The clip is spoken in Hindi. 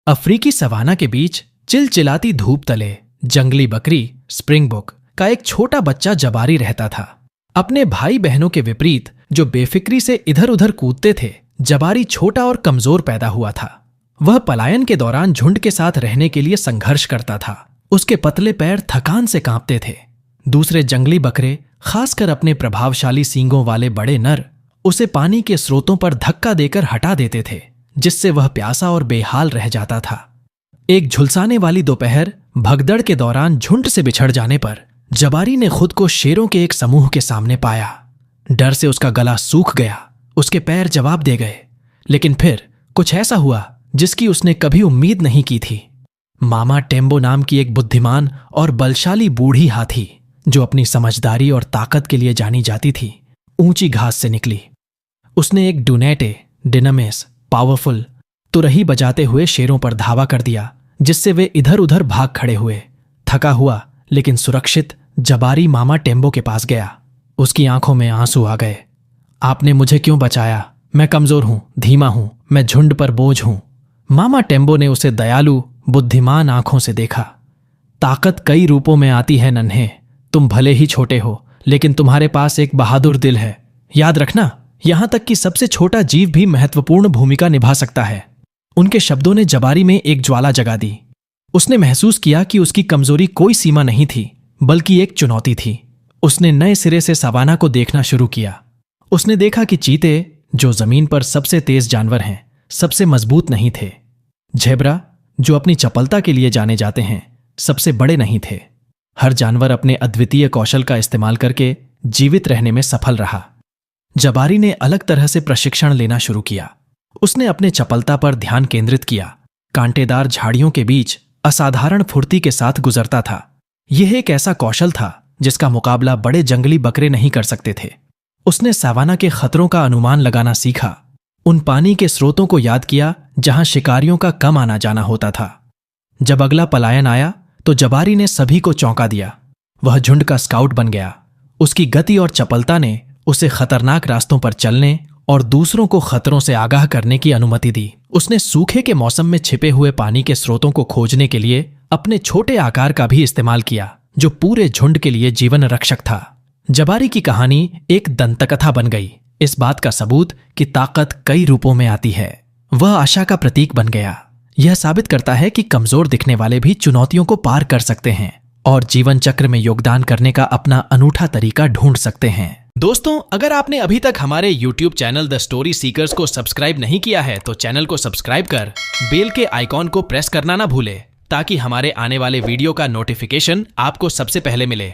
अफ्रीकी सवाना के बीच चिलचिलाती धूप तले जंगली बकरी स्प्रिंगबोक का एक छोटा बच्चा जबारी रहता था। अपने भाई बहनों के विपरीत जो बेफिक्री से इधर उधर कूदते थे, जबारी छोटा और कमजोर पैदा हुआ था। वह पलायन के दौरान झुंड के साथ रहने के लिए संघर्ष करता था। उसके पतले पैर थकान से कांपते थे। दूसरे जंगली बकरे, खासकर अपने प्रभावशाली सींगों वाले बड़े नर, उसे पानी के स्रोतों पर धक्का देकर हटा देते थे, जिससे वह प्यासा और बेहाल रह जाता था। एक झुलसाने वाली दोपहर भगदड़ के दौरान झुंड से बिछड़ जाने पर जबारी ने खुद को शेरों के एक समूह के सामने पाया। डर से उसका गला सूख गया, उसके पैर जवाब दे गए। लेकिन फिर कुछ ऐसा हुआ जिसकी उसने कभी उम्मीद नहीं की थी। मामा टेम्बो नाम की एक बुद्धिमान और बलशाली बूढ़ी हाथी, जो अपनी समझदारी और ताकत के लिए जानी जाती थी, ऊंची घास से निकली। उसने एक डुनेटे डिनमेस पावरफुल तुरही बजाते हुए शेरों पर धावा कर दिया, जिससे वे इधर उधर भाग खड़े हुए। थका हुआ लेकिन सुरक्षित जबारी मामा टेम्बो के पास गया। उसकी आंखों में आंसू आ गए। आपने मुझे क्यों बचाया? मैं कमजोर हूं, धीमा हूं, मैं झुंड पर बोझ हूं। मामा टेम्बो ने उसे दयालु बुद्धिमान आंखों से देखा। ताकत कई रूपों में आती है नन्हे। तुम भले ही छोटे हो, लेकिन तुम्हारे पास एक बहादुर दिल है। याद रखना, यहां तक कि सबसे छोटा जीव भी महत्वपूर्ण भूमिका निभा सकता है। उनके शब्दों ने जबारी में एक ज्वाला जगा दी। उसने महसूस किया कि उसकी कमजोरी कोई सीमा नहीं थी, बल्कि एक चुनौती थी। उसने नए सिरे से सवाना को देखना शुरू किया। उसने देखा कि चीते, जो जमीन पर सबसे तेज जानवर हैं, सबसे मजबूत नहीं थे। ज़ेब्रा, जो अपनी चपलता के लिए जाने जाते हैं, सबसे बड़े नहीं थे। हर जानवर अपने अद्वितीय कौशल का इस्तेमाल करके जीवित रहने में सफल रहा। जबारी ने अलग तरह से प्रशिक्षण लेना शुरू किया। उसने अपने चपलता पर ध्यान केंद्रित किया। कांटेदार झाड़ियों के बीच असाधारण फुर्ती के साथ गुजरता था। यह एक ऐसा कौशल था जिसका मुकाबला बड़े जंगली बकरे नहीं कर सकते थे। उसने सवाना के खतरों का अनुमान लगाना सीखा। उन पानी के स्रोतों को याद किया जहां शिकारियों का कम आना जाना होता था। जब अगला पलायन आया तो जबारी ने सभी को चौंका दिया। वह झुंड का स्काउट बन गया। उसकी गति और चपलता ने उसे खतरनाक रास्तों पर चलने और दूसरों को खतरों से आगाह करने की अनुमति दी। उसने सूखे के मौसम में छिपे हुए पानी के स्रोतों को खोजने के लिए अपने छोटे आकार का भी इस्तेमाल किया, जो पूरे झुंड के लिए जीवन रक्षक था। जबारी की कहानी एक दंतकथा बन गई, इस बात का सबूत कि ताकत कई रूपों में आती है। वह आशा का प्रतीक बन गया। यह साबित करता है कि कमजोर दिखने वाले भी चुनौतियों को पार कर सकते हैं और जीवन चक्र में योगदान करने का अपना अनूठा तरीका ढूंढ सकते हैं। दोस्तों, अगर आपने अभी तक हमारे YouTube channel the story seekers को सब्सक्राइब नहीं किया है तो चैनल को सब्सक्राइब कर बेल के आइकॉन को प्रेस करना ना भूले, ताकि हमारे आने वाले वीडियो का नोटिफिकेशन आपको सबसे पहले मिले।